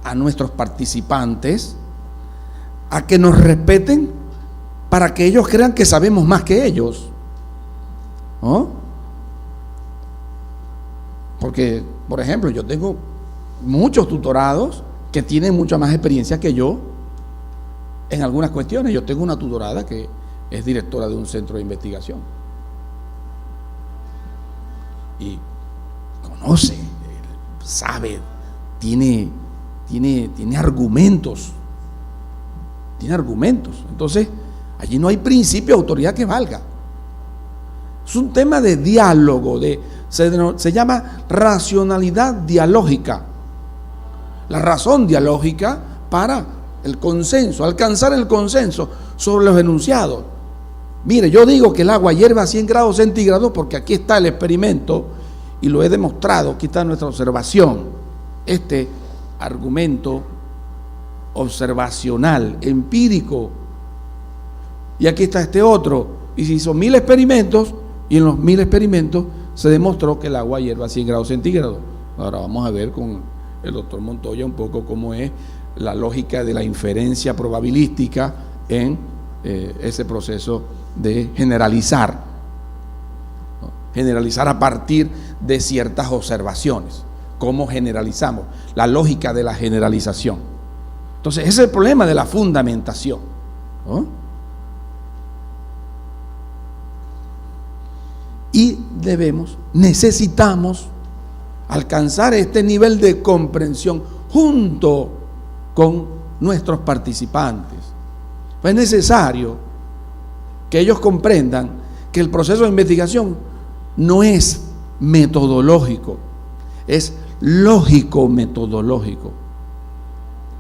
Speaker 4: a nuestros participantes a que nos respeten para que ellos crean que sabemos más que ellos, ¿no? Porque, por ejemplo, yo tengo muchos tutorados que tienen mucha más experiencia que yo en algunas cuestiones. Yo tengo una tutorada que es directora de un centro de investigación y conoce, sabe, tiene argumentos. Entonces, allí no hay principio de autoridad que valga. Es un tema de diálogo, se llama racionalidad dialógica. La razón dialógica para el consenso, alcanzar el consenso sobre los enunciados. Mire, yo digo que el agua hierve a 100 grados centígrados porque aquí está el experimento y lo he demostrado, aquí está nuestra observación. Este argumento observacional, empírico, y aquí está este otro, y se hizo 1000 experimentos, y en los 1000 experimentos se demostró que el agua hierve a 100 grados centígrados. Ahora vamos a ver con el doctor Montoya un poco cómo es la lógica de la inferencia probabilística en ese proceso de generalizar, ¿no? Generalizar a partir de ciertas observaciones. ¿Cómo generalizamos? La lógica de la generalización. Entonces, ese es el problema de la fundamentación, ¿no? Y necesitamos alcanzar este nivel de comprensión junto con nuestros participantes. Es necesario que ellos comprendan que el proceso de investigación no es metodológico, es lógico-metodológico.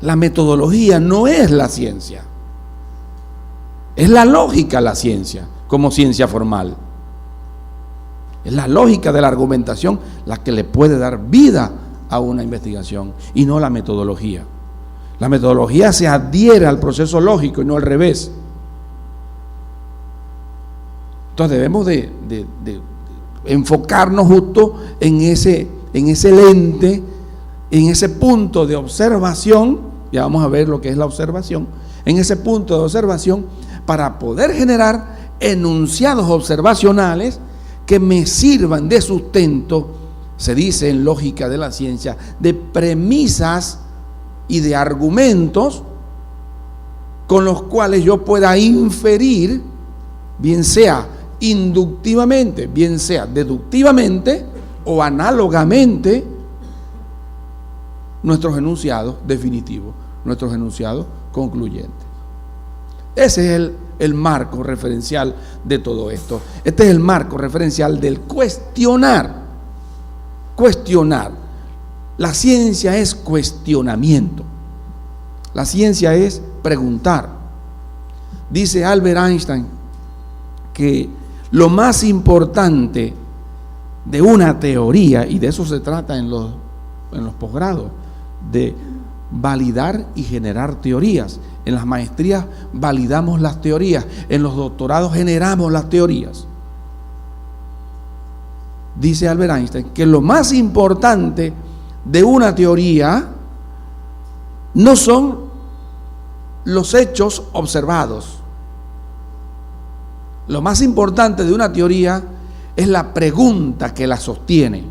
Speaker 4: La metodología no es la ciencia, es la lógica la ciencia, como ciencia formal. Es la lógica de la argumentación la que le puede dar vida a una investigación y no la metodología. La metodología se adhiere al proceso lógico y no al revés. Entonces debemos de enfocarnos justo en ese lente, en ese punto de observación. Ya vamos a ver lo que es la observación. En ese punto de observación, para poder generar enunciados observacionales que me sirvan de sustento, se dice en lógica de la ciencia, de premisas y de argumentos con los cuales yo pueda inferir, bien sea inductivamente, bien sea deductivamente o análogamente, nuestros enunciados definitivos, nuestros enunciados concluyentes. Ese es el marco referencial de todo esto. Este es el marco referencial del cuestionar. Cuestionar. La ciencia es cuestionamiento. La ciencia es preguntar. Dice Albert Einstein que lo más importante de una teoría, y de eso se trata en los posgrados, de validar y generar teorías. En las maestrías validamos las teorías, en los doctorados generamos las teorías. Dice Albert Einstein que lo más importante de una teoría no son los hechos observados. Lo más importante de una teoría es la pregunta que la sostiene,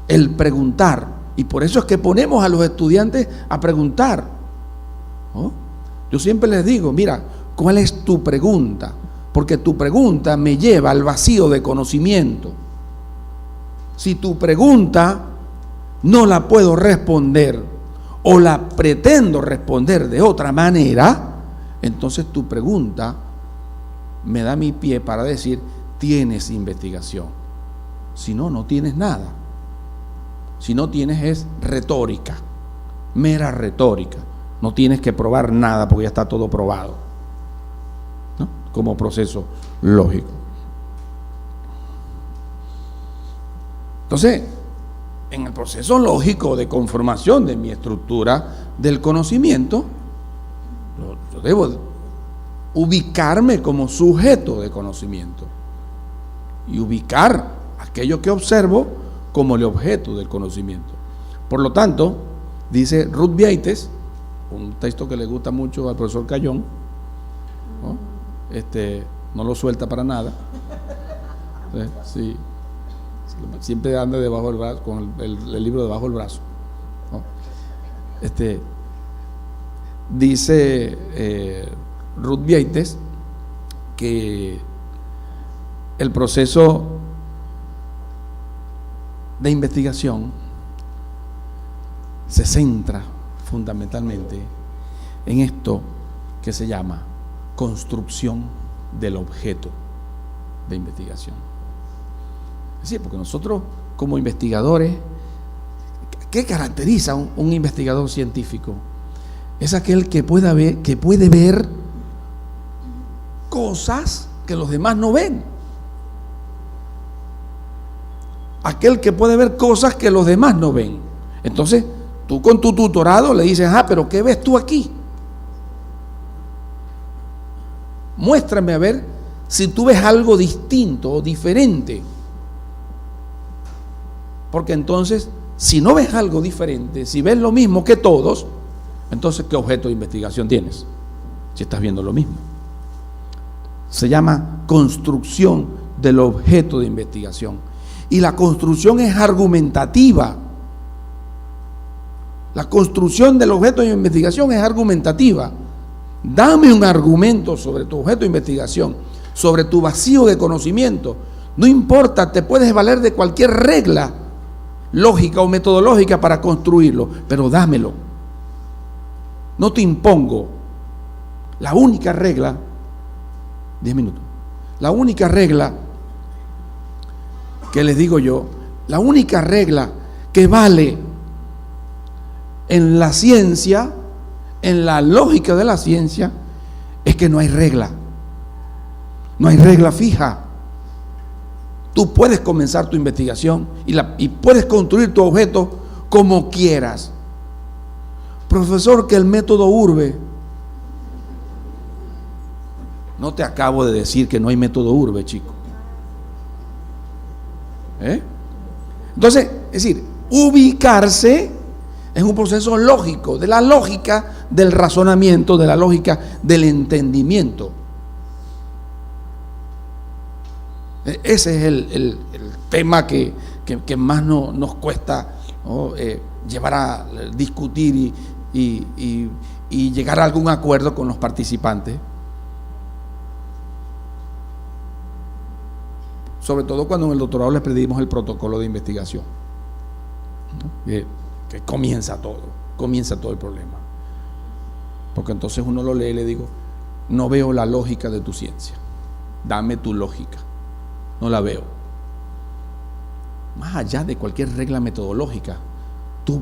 Speaker 4: el preguntar. Y por eso es que ponemos a los estudiantes a preguntar, ¿no? Yo siempre les digo, mira, ¿cuál es tu pregunta? Porque tu pregunta me lleva al vacío de conocimiento. Si tu pregunta no la puedo responder o la pretendo responder de otra manera, entonces tu pregunta me da mi pie para decir, tienes investigación. Si no, no tienes nada. Si no tienes es retórica, mera retórica. No tienes que probar nada porque ya está todo probado, ¿no? Como proceso lógico. Entonces, en el proceso lógico de conformación de mi estructura del conocimiento, yo debo ubicarme como sujeto de conocimiento y ubicar aquello que observo como el objeto del conocimiento. Por lo tanto, dice Ruth Vieites, un texto que le gusta mucho al profesor Cayón, ¿no? No lo suelta para nada. Sí, siempre anda debajo del brazo, con el libro debajo del brazo, ¿no? Dice Ruth Vieites que el proceso de investigación se centra fundamentalmente en esto que se llama construcción del objeto de investigación. Es decir, porque nosotros como investigadores, ¿qué caracteriza un investigador científico? Es aquel que puede ver cosas que los demás no ven. Aquel que puede ver cosas que los demás no ven. Entonces, tú con tu tutorado le dices, pero ¿qué ves tú aquí? Muéstrame a ver si tú ves algo distinto o diferente. Porque entonces, si no ves algo diferente, si ves lo mismo que todos, entonces ¿qué objeto de investigación tienes? Si estás viendo lo mismo. Se llama construcción del objeto de investigación. Y la construcción es argumentativa. La construcción del objeto de investigación es argumentativa. Dame un argumento sobre tu objeto de investigación, sobre tu vacío de conocimiento. No importa, te puedes valer de cualquier regla lógica o metodológica para construirlo, pero dámelo. No te impongo. La única regla, 10 minutos, la única regla que les digo yo, la única regla que vale en la ciencia, en la lógica de la ciencia, es que no hay regla. No hay regla fija. Tú puedes comenzar tu investigación y puedes construir tu objeto como quieras. Profesor, que el método Urbe. No te acabo de decir que no hay método Urbe, chico. Entonces, es decir, ubicarse es un proceso lógico, de la lógica del razonamiento, de la lógica del entendimiento. Ese es el tema que más nos cuesta, ¿no? Llevar a discutir y llegar a algún acuerdo con los participantes. Sobre todo cuando en el doctorado les pedimos el protocolo de investigación, ¿no? Que comienza todo el problema. Porque entonces uno lo lee y le digo, no veo la lógica de tu ciencia, dame tu lógica. No la veo. Más allá de cualquier regla metodológica, tú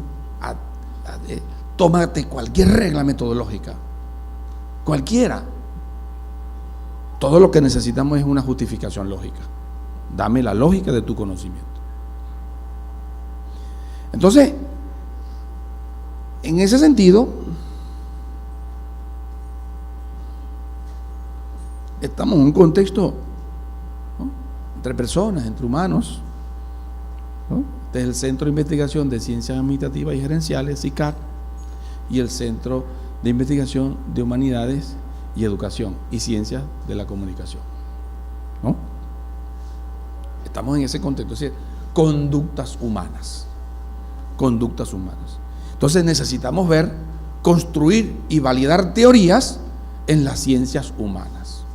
Speaker 4: tómate cualquier regla metodológica, cualquiera. Todo lo que necesitamos es una justificación lógica. Dame la lógica de tu conocimiento. Entonces, en ese sentido, estamos en un contexto, ¿no?, entre personas, entre humanos, ¿no? Este es el Centro de Investigación de Ciencias Administrativas y Gerenciales, CICAG, y el Centro de Investigación de Humanidades y Educación y Ciencias de la Comunicación, ¿no? Estamos en ese contexto, es decir, conductas humanas. Entonces necesitamos ver, construir y validar teorías en las ciencias humanas.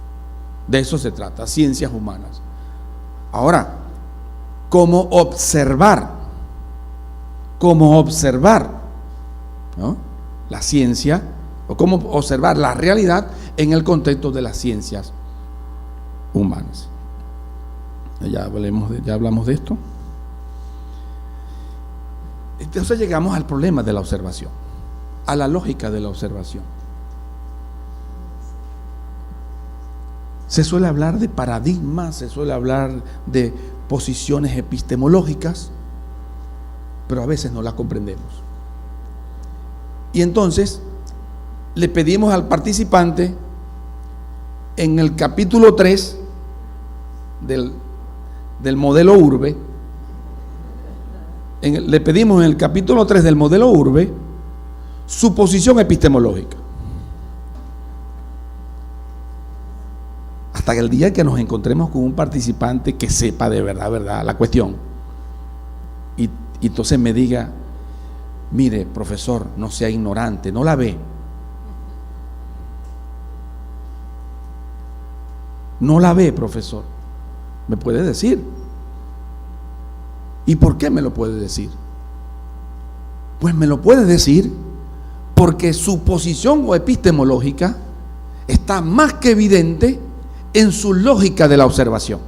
Speaker 4: De eso se trata, ciencias humanas. Ahora, ¿cómo observar, ¿no?, la ciencia, o cómo observar la realidad en el contexto de las ciencias humanas? Ya hablamos de esto. Entonces llegamos al problema de la observación, a la lógica de la observación. Se suele hablar de paradigmas, se suele hablar de posiciones epistemológicas, pero a veces no las comprendemos. Y entonces le pedimos al participante en el capítulo 3 del modelo Urbe, le pedimos en el capítulo 3 del modelo Urbe su posición epistemológica. Hasta el día que nos encontremos con un participante que sepa de verdad la cuestión, y entonces me diga, mire, profesor, no sea ignorante, no la ve. No la ve, profesor. ¿Me puede decir? ¿Y por qué me lo puede decir? Pues me lo puede decir porque su posición o epistemológica está más que evidente en su lógica de la observación.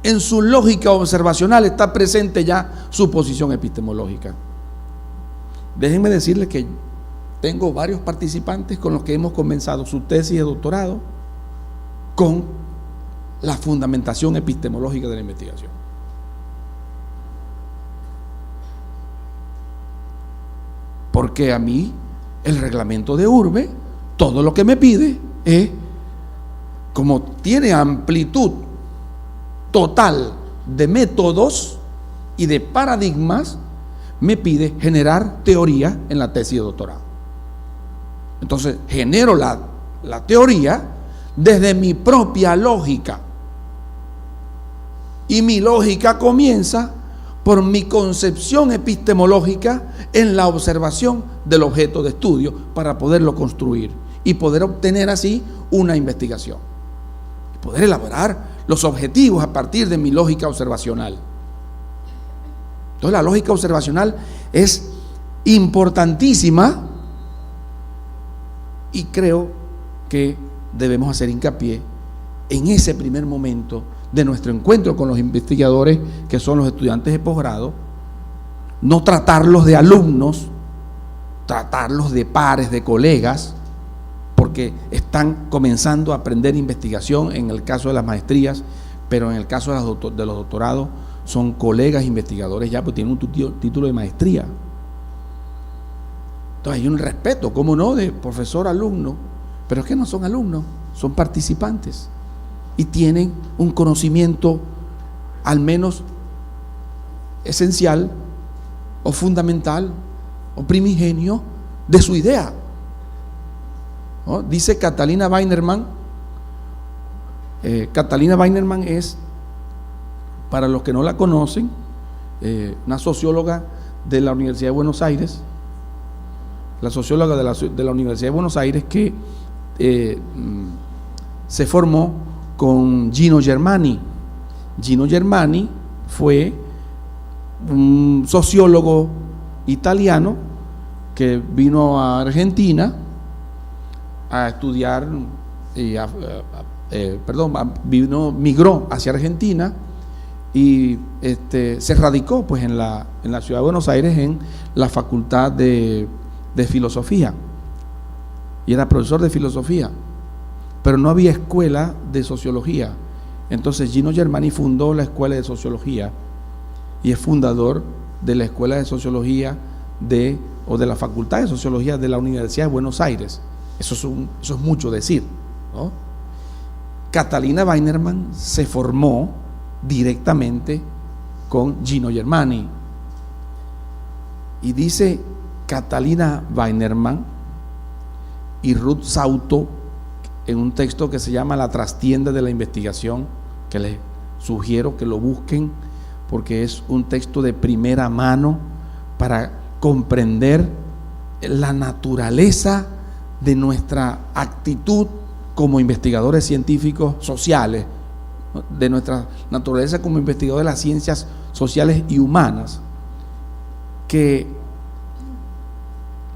Speaker 4: En su lógica observacional está presente ya su posición epistemológica. Déjenme decirles que tengo varios participantes con los que hemos comenzado su tesis de doctorado con la fundamentación epistemológica de la investigación. Porque a mí el reglamento de Urbe, todo lo que me pide es, como tiene amplitud total de métodos y de paradigmas, me pide generar teoría en la tesis de doctorado. Entonces genero la teoría desde mi propia lógica. Y mi lógica comienza por mi concepción epistemológica en la observación del objeto de estudio para poderlo construir y poder obtener así una investigación. Poder elaborar los objetivos a partir de mi lógica observacional. Entonces la lógica observacional es importantísima y creo que debemos hacer hincapié en ese primer momento de nuestro encuentro con los investigadores, que son los estudiantes de posgrado, no tratarlos de alumnos, tratarlos de pares, de colegas, porque que están comenzando a aprender investigación, en el caso de las maestrías, pero en el caso de los doctorados son colegas investigadores ya, pues tienen un título de maestría. Entonces hay un respeto, ¿cómo no?, de profesor-alumno, pero es que no son alumnos, son participantes y tienen un conocimiento al menos esencial o fundamental o primigenio de su idea, ¿no? Dice Catalina Weinerman. Catalina Weinerman es, para los que no la conocen, una socióloga de la Universidad de Buenos Aires, la socióloga de la Universidad de Buenos Aires que se formó con Gino Germani. Gino Germani fue un sociólogo italiano que vino a Argentina a estudiar, migró hacia Argentina y se radicó pues en la ciudad de Buenos Aires en la Facultad de Filosofía, y era profesor de filosofía, pero no había escuela de sociología. Entonces Gino Germani fundó la escuela de sociología y es fundador de la escuela de sociología de la Facultad de Sociología de la Universidad de Buenos Aires. Eso es mucho decir, ¿no? Catalina Weinerman se formó directamente con Gino Germani, y dice Catalina Weinerman y Ruth Sauto en un texto que se llama La trastienda de la investigación, que les sugiero que lo busquen porque es un texto de primera mano para comprender la naturaleza de nuestra actitud como investigadores científicos sociales, de nuestra naturaleza como investigadores de las ciencias sociales y humanas, que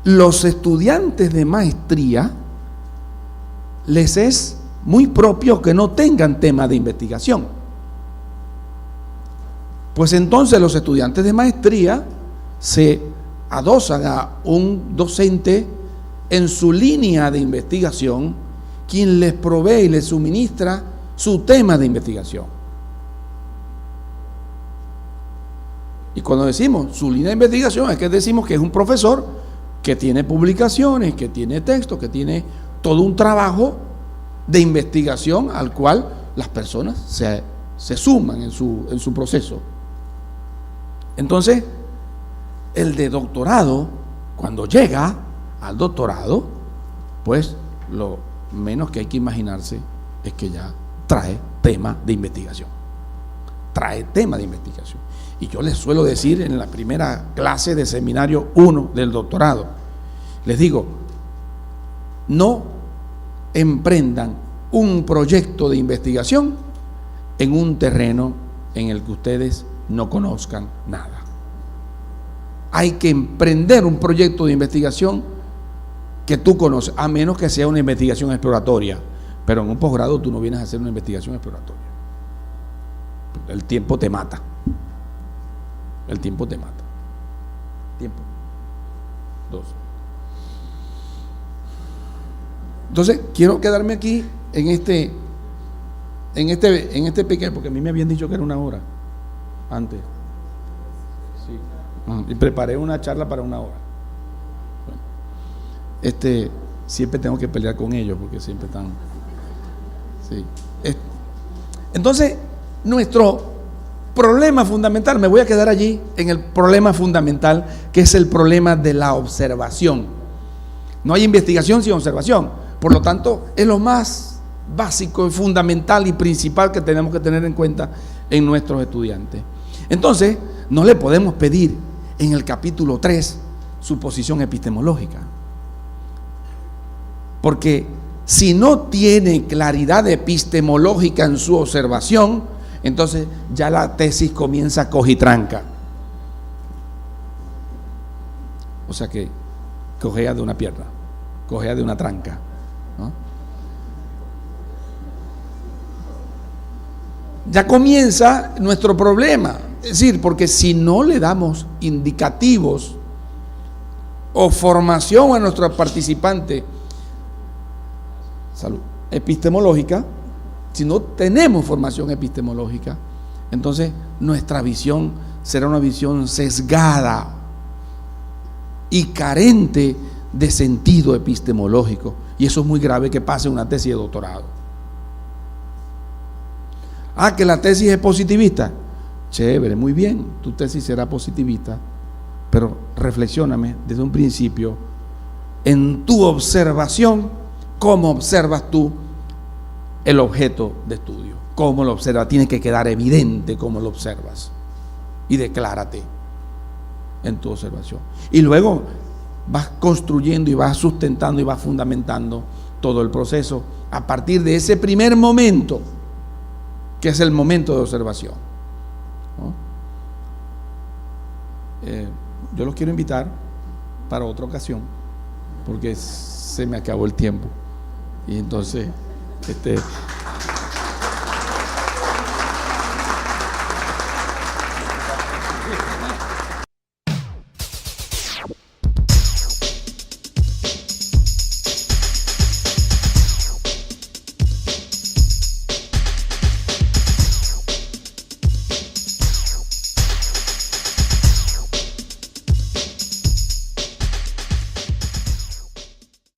Speaker 4: los estudiantes de maestría les es muy propio que no tengan tema de investigación. Pues entonces los estudiantes de maestría se adosan a un docente en su línea de investigación, quien les provee y les suministra su tema de investigación. Y cuando decimos su línea de investigación, es que decimos que es un profesor que tiene publicaciones, que tiene textos, que tiene todo un trabajo de investigación al cual las personas se suman en su proceso. Entonces, el de doctorado, cuando llega al doctorado, pues lo menos que hay que imaginarse es que ya trae tema de investigación. Trae tema de investigación. Y yo les suelo decir en la primera clase de seminario 1 del doctorado, les digo, no emprendan un proyecto de investigación en un terreno en el que ustedes no conozcan nada. Hay que emprender un proyecto de investigación que tú conoces, a menos que sea una investigación exploratoria, pero en un posgrado tú no vienes a hacer una investigación exploratoria. El tiempo te mata. El tiempo te mata. Tiempo. 2. Entonces, quiero quedarme aquí en este pequeño, porque a mí me habían dicho que era 1 hora antes. Sí. Y preparé una charla para 1 hora. Bueno, siempre tengo que pelear con ellos porque siempre están. Sí. Entonces, nuestro problema fundamental, me voy a quedar allí en el problema fundamental, que es el problema de la observación. No hay investigación sin observación. Por lo tanto, es lo más básico y fundamental y principal que tenemos que tener en cuenta en nuestros estudiantes. Entonces, no le podemos pedir en el capítulo 3 su posición epistemológica, porque si no tiene claridad epistemológica en su observación, entonces ya la tesis comienza cojitranca. O sea que cojea de una pierna, cojea de una tranca, ¿no? Ya comienza nuestro problema. Es decir, porque si no le damos indicativos o formación a nuestros participantes salud epistemológica, si no tenemos formación epistemológica, entonces nuestra visión será una visión sesgada y carente de sentido epistemológico. Y eso es muy grave que pase una tesis de doctorado. Que la tesis es positivista. Chévere, muy bien, tu tesis será positivista, pero reflexióname desde un principio en tu observación, cómo observas tú el objeto de estudio, cómo lo observas. Tiene que quedar evidente cómo lo observas y declárate en tu observación. Y luego vas construyendo y vas sustentando y vas fundamentando todo el proceso a partir de ese primer momento, que es el momento de observación, ¿no? Yo los quiero invitar para otra ocasión, porque se me acabó el tiempo. Y entonces,